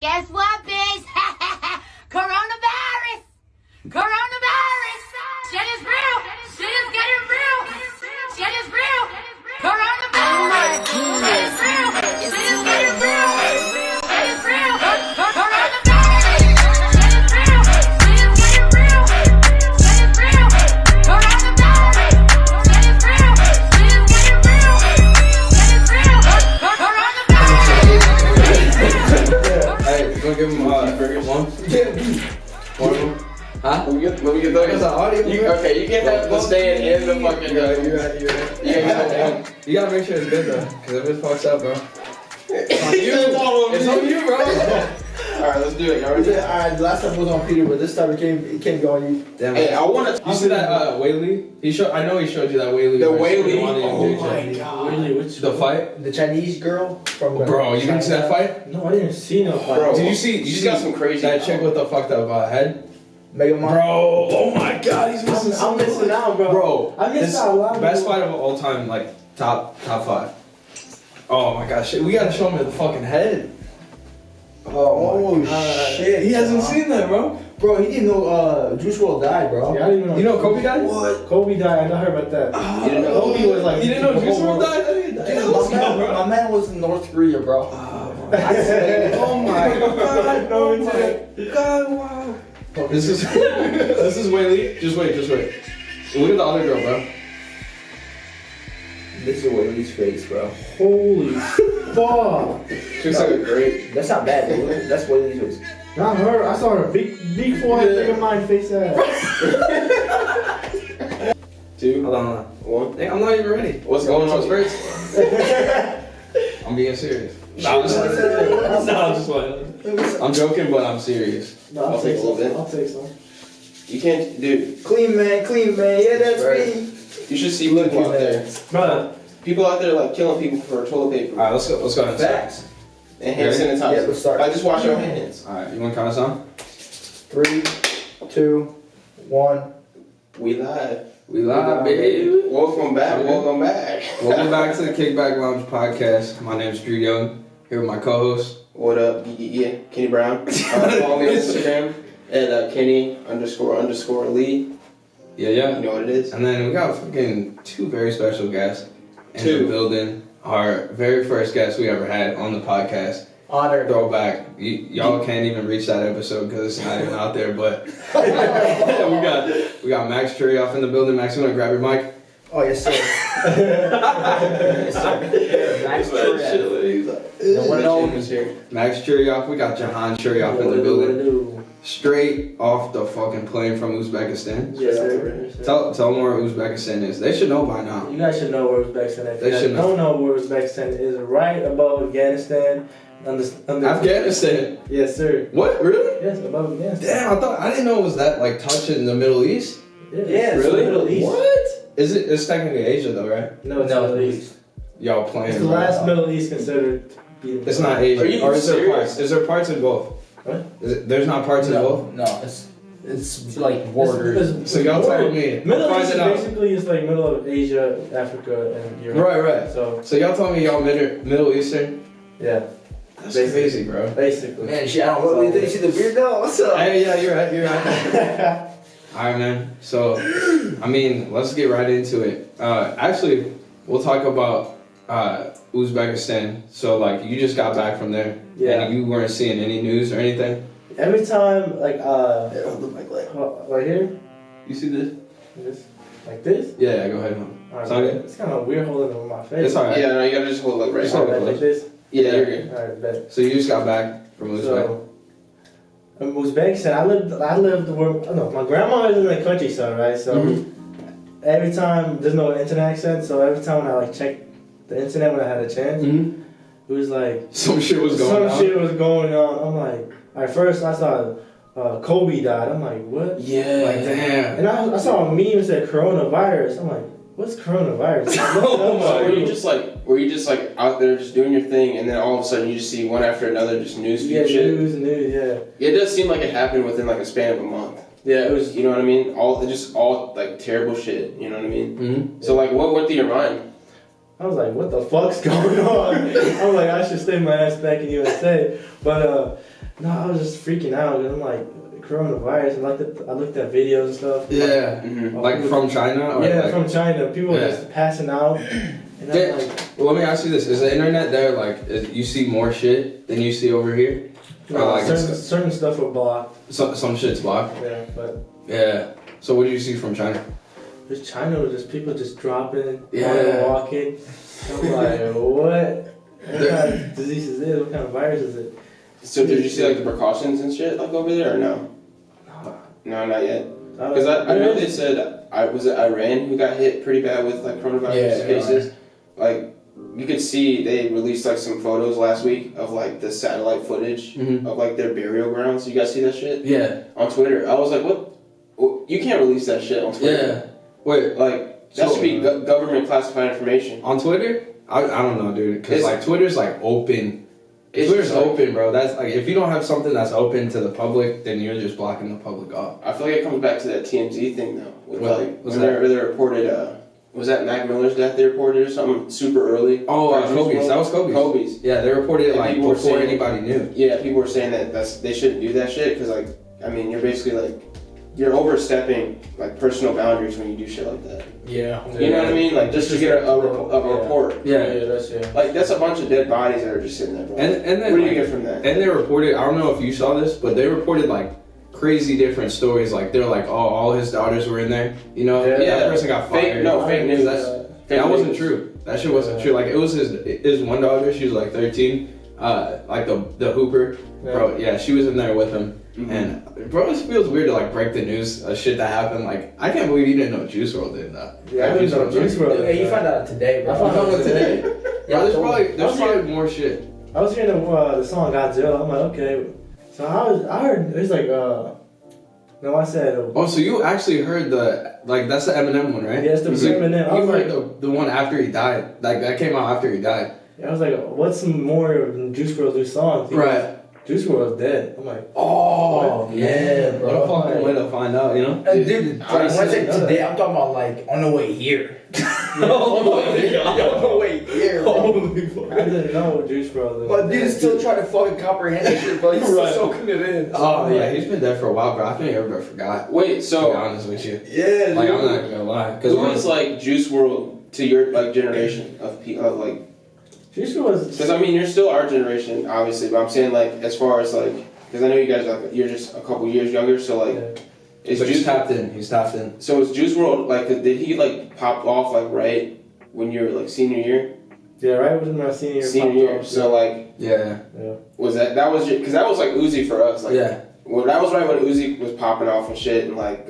Guess what, bitch? Coronavirus! Coronavirus! Shit is real! Shit is getting real! Shit is real! Coronavirus! Shit is real! Shit is getting real! Shit is real! Coronavirus! Shit is real! Shit is getting real! Shit is real! Coronavirus! Shit is real! Shit is getting real! Shit is real! Coronavirus! Hey, you gonna give him burgers? One? One of them? Huh? Let me get those. Okay, you can have the stand in the fucking. You gotta make sure it's good though, cause if it fucks up, bro. It's on you, bro. Alright, let's do it. Y'all ready? Alright, last time was on Peter, but this time it can't go on you. Damn. Hey, I wanna. You see that Whaley? I know he showed you that Whaley. The Whaley. Oh my god. Really? Which the fight? The Chinese girl from. Bro, you didn't see that fight? No, I didn't see no fight. Bro, did you see? She's got some crazy. That chick with the fucked up head. Mega Man. Bro, oh my god, he's missing. I'm missing out, bro. Bro, I missed out a lot. Best fight of all time, like top 5. Oh my gosh, we gotta show him the fucking head. Oh shit. He hasn't seen that, bro. Bro, he didn't know Juice WRLD died, bro. Yeah, I didn't even know. You know Kobe died? What? Kobe died. I heard about that. You didn't know Kobe was like. You didn't know Juice WRLD died? Dude, my man was in North Korea, bro. Oh my god, No, oh my god, wow. This is Whaley. Just wait. Look at the other girl, bro. This is Whaley's face, bro. Holy fuck. She looks like a grape. That's not bad, dude. That's Whaley's face. Not her. I saw her big forehead, big of mine face ass. 2. Hold on. 1. Hey, I'm not even ready. What's going on first? I'm being serious. No, I'm just playing. I'm joking, but I'm serious. No, I'll take some. I'll take some. You can't, dude. Clean man, yeah, that's me. You should see people out there. Brother. People out there like killing people for toilet paper. Alright, let's go ahead. Facts. And hand sanitizer. Yeah, let's start. I just wash your hands. Alright, you wanna count us on? 3, 2, 1. We live, baby. Welcome back. Welcome back to the Kickback Lounge podcast. My name's Drew Young. Here with my co-host. What up? Yeah, Kenny Brown. Follow me on Instagram at Kenny__Lee. Yeah. You know what it is. And then we got fucking 2 very special guests in the building. Our very first guest we ever had on the podcast. Honor. Throwback. Y'all can't even reach that episode because it's not even out there. But we got Max Choriev in the building. Max, you want to grab your mic? Oh yes, sir. Yes, sir. Max Choriev. Max Choriev. We got Jahon Choriev in the building. Straight off the fucking plane from Uzbekistan. Yes, sir. Tell them where Uzbekistan is. They should know by now. You guys should know where Uzbekistan is. They should know. Don't know where Uzbekistan is. Right above Afghanistan. Afghanistan? Yes, sir. What? Really? Yes, above Afghanistan. Damn, I didn't know it was that like touching the Middle East. Yeah, really? Middle East. What? It's technically Asia though, right? No, it's Middle East. Y'all playing. It's the last Middle East considered. It's not Asia. Are you or is there serious? parts? Is there parts in both? What? There's not parts in both? No, it's like borders. So y'all telling me Middle East basically is like middle of Asia, Africa, and Europe. Right. So y'all telling me y'all Middle Eastern? Yeah. That's crazy, bro. Basically. Man, shit, I don't know. You see the beard though? What's up? Hey, yeah, you're right. Alright, man. So, I mean, let's get right into it. Actually, we'll talk about Uzbekistan. So, like, you just got back from there. Yeah. And you weren't seeing any news or anything? Every time, like, Hold the mic like. right here? You see this? This? Like this? Yeah, go ahead. Alright, it's kind of weird holding it on my face. It's alright. Yeah, no, you gotta just hold it right. Just hold it like this? Yeah, you're good. Alright, bet. So, you just got back from Uzbekistan? So, in Uzbekistan, I lived where, no, my grandma is in the countryside, right? So, every time, there's no internet access, so every time when I, like, checked the internet when I had a chance, it was like... Some shit was going on. I'm like, at first I saw Kobe died. I'm like, what? Yeah, like, damn. And I saw a meme that said coronavirus. I'm like, what's coronavirus? Were you just like out there just doing your thing, and then all of a sudden you just see one after another just news feed shit? News, yeah. Yeah, it does seem like it happened within like a span of a month. Yeah, it was. You know what I mean? All like terrible shit. You know what I mean? Mm-hmm. So like, what went through your mind? I was like, what the fuck's going on? I was like, I should stay my ass back in USA. But no, I was just freaking out. I'm like, coronavirus. I looked at videos and stuff. Yeah. Like from China? Or yeah, like, from China. People were just passing out. And I'm like, well, let me ask you this. Is the internet there, like, you see more shit than you see over here? no, Or like certain stuff were blocked. some shit's blocked? Yeah, but Yeah. So what did you see from China? just China was just people just dropping, Yeah. walking. I'm like, what? What kind of disease is this? What kind of virus is it? So did you see like the precautions and shit like over there or no? No, not yet. Because I know they said was it Iran who got hit pretty bad with like coronavirus cases. Like you could see they released like some photos last week of like the satellite footage of like their burial grounds. You guys see that shit? Yeah. On Twitter, I was like, what? Well, you can't release that shit on Twitter. Yeah. Wait. Like that should be government classified information. On Twitter? I don't know, dude. Because like Twitter's like open. Twitter's like, open, bro. That's like if you don't have something that's open to the public, then you're just blocking the public off. I feel like it comes back to that TMZ thing though. With What? like What's when they reported was that Mac Miller's death they reported or something super early? Oh, Kobe's. That was Kobe's. Kobe's. Yeah, they reported it And like people were before saying- anybody knew. Yeah, people were saying that they shouldn't do that shit because like I mean you're basically like you're overstepping like personal boundaries when you do shit like that. Yeah. You know what I mean? Like just to get a report. Yeah. Like that's a bunch of dead bodies that are just sitting there, bro. And then what do you like, get from that? And they reported. I don't know if you saw this, but they reported like crazy different stories. Like they're like, oh, all his daughters were in there. You know, Yeah. that person got fired. Fake news. That wasn't true. That shit wasn't true. Like it was his one daughter. She was like 13. Like the Hooper, bro. Yeah, she was in there with him. And bro, it feels weird to like break the news of shit that happened. Like I can't believe you didn't know Juice WRLD did that. Yeah, I didn't know Juice WRLD. Yeah, you found out today, bro. I found out today. Bro, there's probably more shit. I was hearing the song Godzilla. I'm like, okay. So I heard it was like no, I said. Oh, so you actually heard that's the Eminem one, right? Yeah, it's the Eminem. You heard the one after he died. Like that came out after he died. Yeah, I was like, what's some more of Juice WRLD's songs? Right. Juice WRLD's dead. I'm like, oh what? Yeah, bro. What a fucking way to find out, you know? Dude, when I say today, I'm talking about like on the way here. On the way here, bro. I didn't know Juice WRLD. But dude is still trying to fucking comprehend this shit, bro. He's still soaking it in. Oh yeah, he's been dead for a while, bro. I think everybody forgot. Wait, To be so honest with you, Yeah, like dude. I'm not even gonna lie. who was like Juice WRLD to your like generation of people of like? Juice WRLD. Because I mean, you're still our generation, obviously, but I'm saying like as far as like, because I know you guys are like you're just a couple years younger, so like, is But Juice he's tapped in. He's tapped in. So is Juice WRLD like? Did he like pop off like right when you were like senior year? Yeah, right within my senior year. Senior year. So like, Yeah. was that was because that was like Uzi for us. Like, Yeah. well, that was right when Uzi was popping off and shit, and like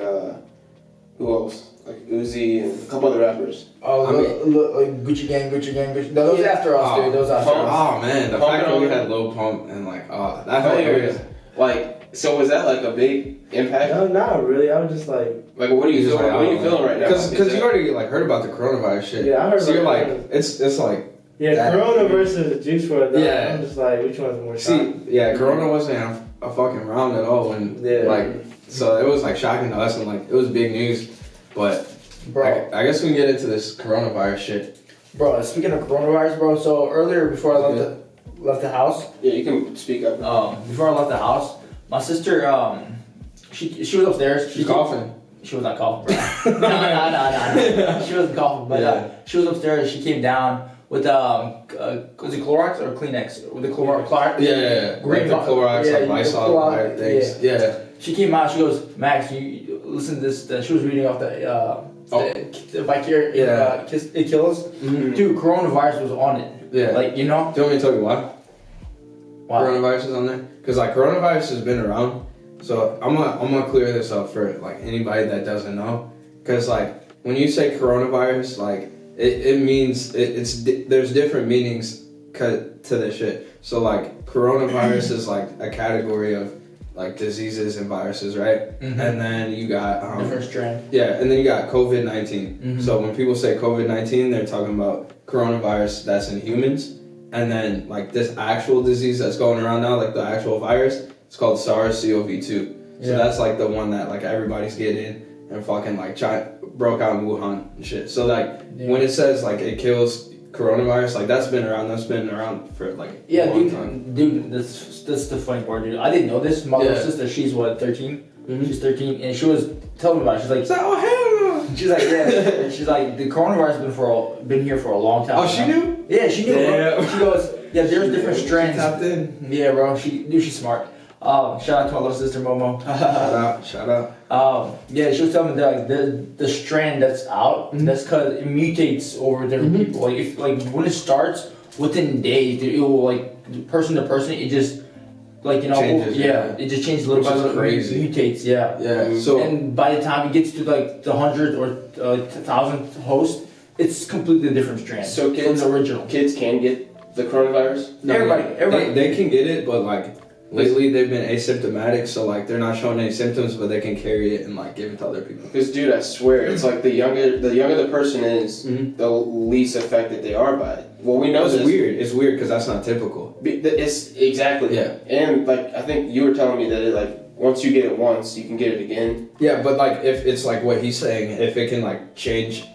who else? Like Uzi and a couple other rappers. Oh, I look, like Gucci Gang. No, those after us, dude. Those after us. Oh man, the Pump fact it that we on. had Lil Pump and like, that Hilarious. hilarious. Like, so was that like a big impact? No, not really. I was just like, Like, what are you You're just feeling? like, What are you oh, feeling right now? Because you already like heard about the coronavirus shit. yeah, I heard. So you're about like, it. it's like. Yeah, that- Corona versus Juice WRLD. Yeah. I'm just like, which one's more See, shocking? yeah, Corona wasn't a fucking round at all when like, so it was like shocking to us and like it was big news, but Bro. I guess we can get into this coronavirus shit. Bro, speaking of coronavirus, bro. So earlier, before I left the house, Yeah, you can speak up. before I left the house, my sister, she was upstairs. She's coughing. She was not coughing, bro. No. She wasn't coughing, but she was upstairs. She came down with was it Clorox or Kleenex? With the Clorox. Yeah. Like the Clorox, like Lysol, Clorox, things. Yeah. She came out. She goes, Max, you listen to this. She was reading off the Vicare. Yeah. It kills. Mhm. Dude, coronavirus was on it. Yeah. Like, you know. Do you want me to tell you why? Wow. Coronavirus is on there? Because like coronavirus has been around. So I'm gonna clear this up for like anybody that doesn't know. Because like when you say coronavirus, like it means there's different meanings to this shit. So like coronavirus is like a category of like diseases and viruses, right? Mhm. And then you got Different strand. yeah, and then you got COVID-19. Mhm. So when people say COVID-19, they're talking about coronavirus that's in humans. And then like this actual disease that's going around now, like the actual virus, it's called SARS-CoV-2. So that's like the one that like everybody's getting and fucking like China broke out in Wuhan and shit. So like when it says like it kills coronavirus, like that's been around for like a long time. Dude, that's the funny part, dude. I didn't know this. My little sister, she's what, 13? Mm-hmm. She's 13, and she was telling me about it. She's like, oh hell no. She's like, yeah. And she's like, the coronavirus has been here for a long time. Oh, she knew? Yeah, she knew. Yeah. Bro. She goes, yeah, there's different strands. She tapped in. Yeah, bro. She's smart. Shout out to my little sister Momo. Shout out. Yeah, she was telling me that like the strand that's out, that's because it mutates over different people. Like if when it starts within days, it will like person to person, it just like changes, it just changes little by little. Crazy. Mutates, yeah. Yeah. So and by the time it gets to like the 100th or 1,000th host, it's completely different strand. So from the original. Kids can get the coronavirus. No, everybody, they can get it, but like. Lately, they've been asymptomatic, so like they're not showing any symptoms, but they can carry it and like give it to other people. Because, dude, I swear, it's like the younger the person is, the least affected they are by it. Well, we know it's this. weird. It's weird because that's not typical. It's exactly. Yeah. And like I think you were telling me that it like once you get it once, you can get it again. Yeah, but like if it's like what he's saying, if it can like change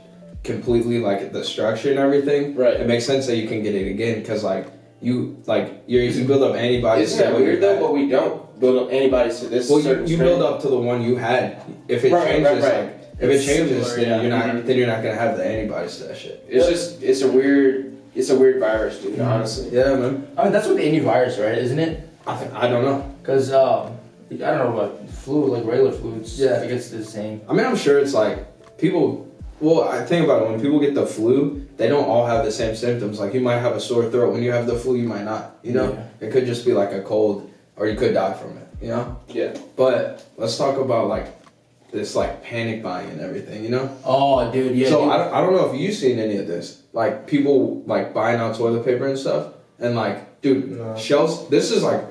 completely like the structure and everything, right? It makes sense that you can get it again because like. You build up antibodies. Isn't that weird though? But we don't build up antibodies to this. Well, you build up to the one you had. If it changes, if it changes, similar, then you're not gonna have the antibodies to that shit. It's a weird virus, dude. Honestly. Yeah, man. I mean that's with any virus, right? Isn't it? I don't know. Because I don't know about flu, like regular flu. I think it's the same. I mean, I'm sure it's like people. Well, I think about it. When people get the flu, they don't all have the same symptoms. Like you might have a sore throat. When you have the flu, you might not. You know, it could just be like a cold, or you could die from it. You know. Yeah. But let's talk about like this like panic buying and everything. You know. Oh, dude. Yeah. So dude. I don't know if you've seen any of this. Like people like buying out toilet paper and stuff, and like, dude, shelves. This is like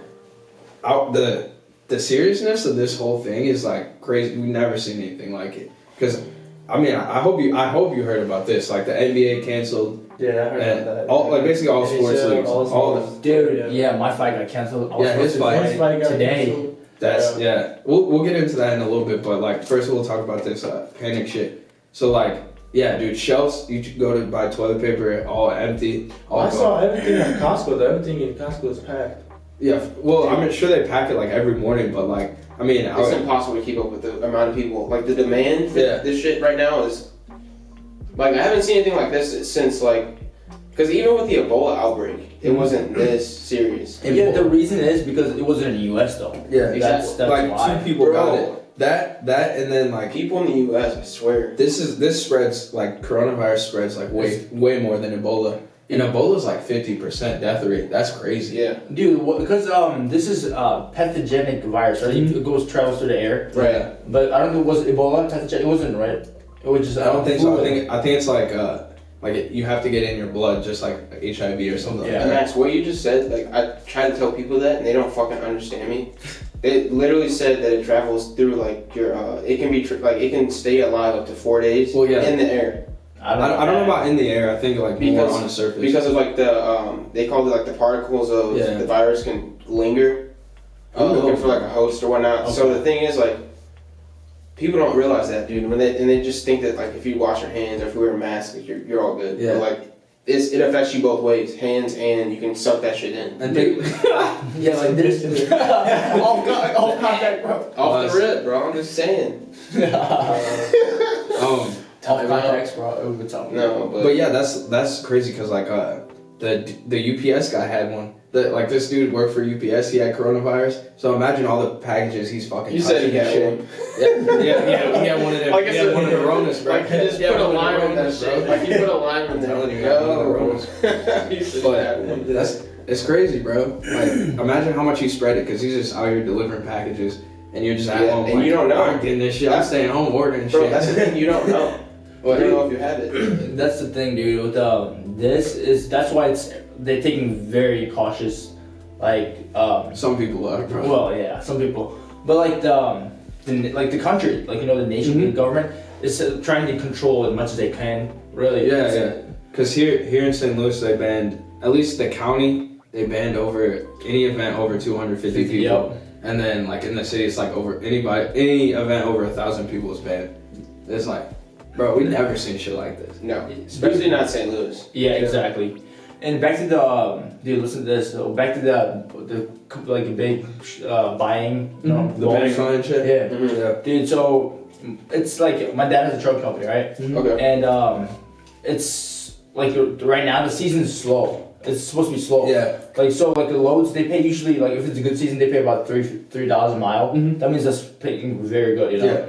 out the seriousness of this whole thing is like crazy. We've never seen anything like it. Because I mean, I hope you heard about this. Like the NBA canceled. Yeah, I heard about that. Basically all sports leagues. Yeah, my fight got canceled. His fight got today. canceled. That's We'll get into that in a little bit, but like first we'll talk about this panic shit. So like, yeah, dude, shelves. You go to buy toilet paper, all empty. I saw everything at Costco. Though. Everything in Costco is packed. Yeah, well, I'm sure they pack it like every morning, but like, I mean, it's impossible to keep up with the amount of people. Like the demand for this shit right now is like I haven't seen anything like this since like, because even with the Ebola outbreak, it wasn't this serious. Yeah, the reason is because it wasn't in the U.S. though. Yeah, that's like why. 2 people got it. That and then like people in the U.S. I swear. This spreads like coronavirus spreads like way more than Ebola. And Ebola's like 50% death rate. That's crazy. Yeah, dude. Because this is pathogenic virus, right? It travels through the air. Right. But I don't know. Was Ebola pathogenic? It wasn't, right? It was just. I don't think so. I think it's like you have to get in your blood, just like HIV or something. Yeah. And Max, what you just said, like I try to tell people that, and they don't fucking understand me. They literally said that it travels through like your. It can be it can stay alive up to 4 days. Well, in the air. I don't know about in the air. I think like more on the surface. Because of like the they called it like the particles of the virus can linger, looking for like a host or whatnot. Okay. So the thing is like, people don't realize that, dude. They just think that like if you wash your hands or if you wear a mask, like, you're all good. Yeah. But like it affects you both ways, hands and you can suck that shit in. And yeah, like this. off contact, bro. Off the rip, bro. I'm just saying. Off context, bro. No, but yeah, that's crazy because like the UPS guy had one. This dude worked for UPS. He had coronavirus. So imagine all the packages he's fucking. You said he had one. Yeah, he had one of them. Like he had one of the Ronas, bro. Like he just put a lime in that shit. Like he put a lime in there. But it's crazy, bro. Like imagine how much he spread it because he's just out here delivering packages and you're just at home. And you don't know. I'm getting this shit. I'm staying home ordering bro, shit. That's the thing. You don't know. Well, I don't know if you have it. That's the thing, dude. With that's why they're taking very cautious, like some people are, bro. Well, yeah, some people, but like the country, like the nation, the government is trying to control as much as they can. Really, yeah. Because here in St. Louis, they banned at least the county. They banned over any event over 250 people, yep. And then like in the city, it's like over any event over 1,000 people is banned. It's like. Bro, we never seen shit like this. No, especially not St. Louis. Yeah, exactly. And back to the dude, listen to this. So back to the like a big buying, you know, The big and shit. Yeah. Mhm. Yeah. Dude, so it's like my dad has a truck company, right? Okay. And it's like right now the season's slow. It's supposed to be slow. Yeah. Like so, like the loads they pay usually like if it's a good season they pay about $3 a mile. Mhm. That means that's paying very good, you know. Yeah.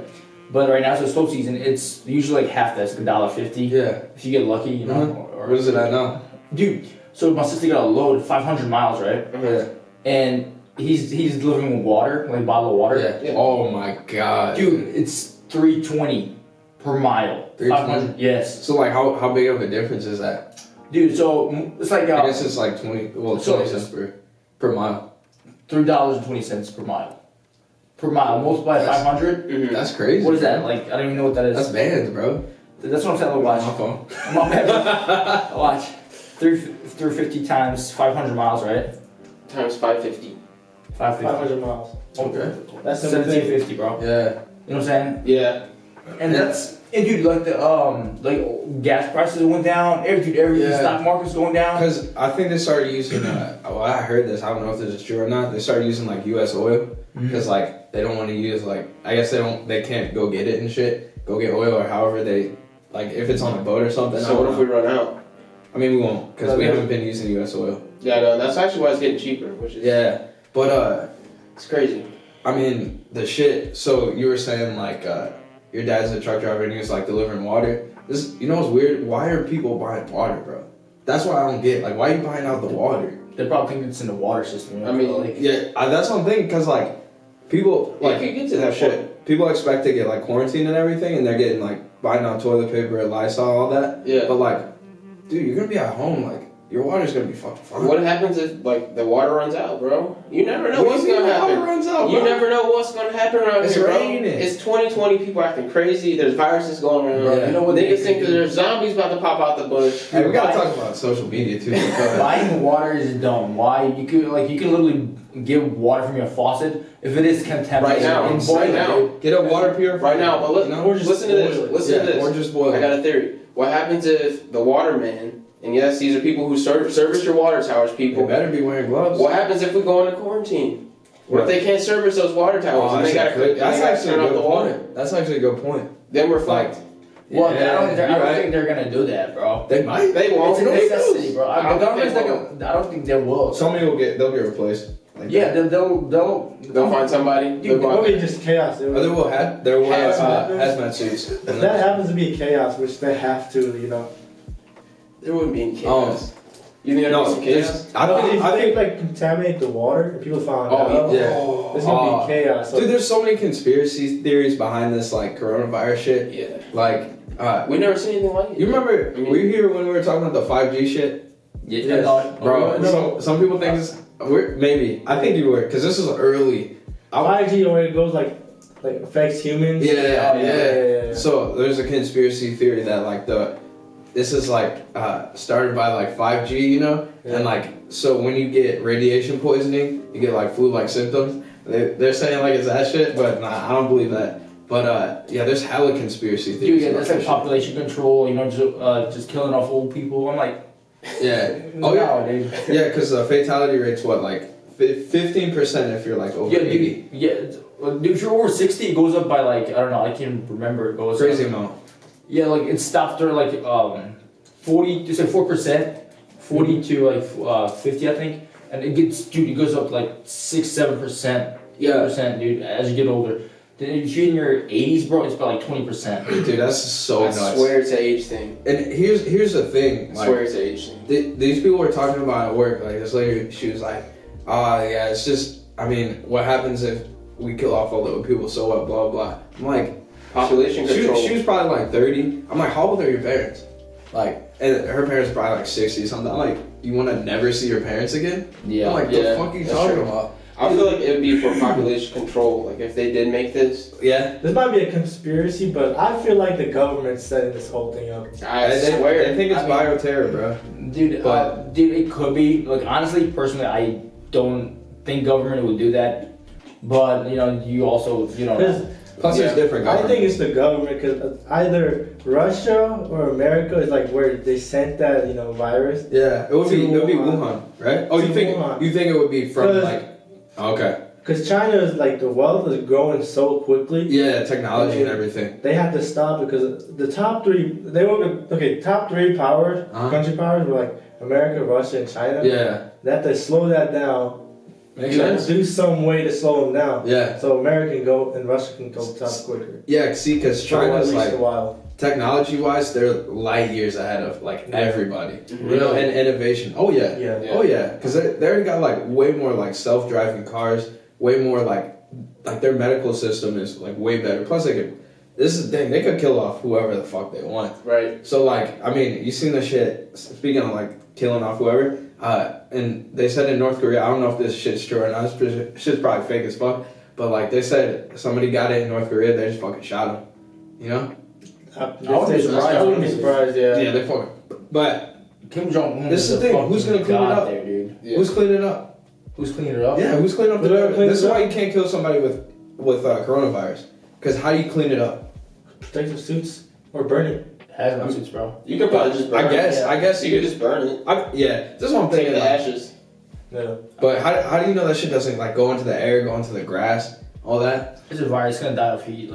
But right now it's a slow season. It's usually like half that. It's like $1.50. Yeah. If you get lucky, you know. What is it at now? Dude, so my sister got a load 500 miles, right? Yeah. And he's delivering water, like a bottle of water. Yeah. Oh my god. Dude, it's $3.20 per mile. 500. Yes. So like, how big of a difference is that? Dude, so it's like I guess it's like 20 so- cents per mile. $3.20 per mile. Per mile, multiply 500. Mhm. That's crazy. What is that? Like I don't even know what that is. That's bands, bro. That's what I'm saying. Watch. My phone. My bad. Watch. 350 times 500 miles, right? Times 550. 550. 500 miles. Okay. That's 1750, bro. Yeah. You know what I'm saying? Yeah. And that's dude, like the like gas prices went down. Everything, Yeah. stock market's going down. Because I think they started using. Well, I heard this. I don't know if this is true or not. They started using like U.S. oil because like they don't want to use like I guess they can't go get it and shit. Go get oil or however they like if it's on a boat or something. So what if we run out? I mean we won't because we haven't been using U.S. oil. Yeah, no, that's actually why it's getting cheaper, which is But it's crazy. I mean the shit. So you were saying like your dad's a truck driver and he was like delivering water. This you know what's weird? Why are people buying water, bro? That's what I don't get. Like why are you buying out the water? They probably think it's in the water system. You know? I mean, like Yeah, that's one thing because like people like you get to that shit. People expect to get like quarantined and everything, and they're getting like buying out toilet paper, Lysol, all that. Yeah. But like, dude, you're gonna be at home. Like your water's gonna be fucking fine. What happens if like the water runs out, bro? You never know what's gonna happen. Water runs out, You bro. never know what's gonna happen around It's here, bro. raining. It's 2020. People acting crazy. There's viruses going around. Yeah. You know what Niggas think that there's zombies about to pop out the bush. Hey, we gotta talk about social media too. buying water is dumb. Why you can literally get water from your faucet if it is contaminated. Right now, and boil right it. now. Get a water purifier Right now, but No? listen to this. Listen to this. Or just boil I it. got a theory. What happens if the waterman, and yes, these are people who service your water towers, You people. better be wearing gloves. What happens if we go into quarantine? What if they can't service those water towers and they gotta That's actually turn a off good the water? point. That's actually a good point. Then we're fucked. Well, Yeah, I don't you're right. think they're gonna do that, bro. They might. They won't. It's a They necessity, will. bro. I The don't think government's they not will. gonna. I don't think they will. Somebody they'll get replaced. Like Yeah, that. They'll find somebody. Dude, They'll It find- will be just chaos. Or they will have there will Hazmat. hazmat suits. If that happens to be chaos, which they have to, you know. There wouldn't be any chaos. You think there'd be some chaos? I If think they like contaminate the water and people find Oh, out, yeah. there's gonna be chaos. So Dude, there's so many conspiracy theories behind this like coronavirus shit. Yeah. Like, We never seen anything like it. you remember? I mean- were you here when we were talking about the 5G shit, Yeah, Yes. no, bro? No. Some people think it's maybe. I think you were because this was early. 5G where it goes like affects humans. Yeah. So there's a conspiracy theory that like this is like started by like 5G, you know, Yeah. and like so when you get radiation poisoning, you get like flu-like symptoms. They're saying like it's that shit, but nah, I don't believe that. But yeah, there's hella conspiracy Dude, theories. yeah, about that's that like shit. population control. You know, just killing off old people. I'm like, Yeah. Oh yeah. dude. Yeah, because the fatality rate's what like 15% if you're like over Yeah, 80. dude. Yeah, dude, if you're over 60, it goes up by like I don't know. I can't remember. It goes Crazy up. amount. Yeah, like it stopped at like 40 to say 4%, 40 to like 50, I think, and it goes up like 6-7%, 8%, dude, as you get older. Then if you're in your 80s, bro, it's about like 20%. Dude, that's so I nuts. swear it's an age thing. And here's the thing. I Like, swear it's an age thing. these people were talking about at work. Like this lady, she was like, yeah, it's just. I mean, what happens if we kill off all the old people? So what? Blah blah. I'm like, Population control. she was probably like 30. I'm like, how old are your parents? Like, and her parents are probably like 60 something. I'm like, you want to never see your parents again? Yeah. I'm like, Yeah, the fuck are you that's talking true. about? I feel like it would be for population control. Like if they did make this, Yeah. This might be a conspiracy, but I feel like the government's setting this whole thing up. I swear. I think it's I mean- bioterror, bro. Dude, dude, it could be. Like, honestly, personally, I don't think government would do that. But, you know, you also, you know. Because Plus, there's different I governments. think it's the government because either Russia or America is like where they sent that virus. Yeah, it would be Wuhan. Wuhan, right? Oh, To you think Wuhan. it would be from 'Cause- like? Okay. Because China is like the wealth is growing so quickly. Yeah, technology and everything. They had to stop because the top three top three powers, country powers were like America, Russia, and China. Yeah. They have to slow that down. Makes sense. Do some way to slow them down. Yeah. So America can go and Russia can go top quicker. Yeah, see, because For at China's least like a while. technology-wise, they're light years ahead of like everybody. Mhm. You know, and innovation. Oh yeah. Yeah. Oh yeah, because they already got like way more like self-driving cars. Way more like their medical system is like way better. Plus, this is the thing, they could kill off whoever the fuck they want. Right. So like, I mean, you seen the shit. Speaking of like killing off whoever, and they said in North Korea, I don't know if this shit's true or not. This shit's probably fake as fuck. But like they said, somebody got it in North Korea, they just fucking shot him. You know? I wouldn't be surprised. Yeah, they fucking. But Kim Jong Un. this is the thing. Who's gonna clean it up? There, dude. Yeah. Who's cleaning it up? Who's cleaning it up? Yeah, who's cleaning up the Whoever cleans This is it why up. you can't kill somebody with coronavirus. Because how do you clean it up? Protective suits or burn it. Hazmat suits, bro. You could probably just burn I guess. it. I guess You could just burn it. Yeah, this is what I'm Take thinking. the Like, ashes. Yeah. but how do you know that shit doesn't like go into the air, go into the grass, all that? It's a virus. It's gonna die of heat.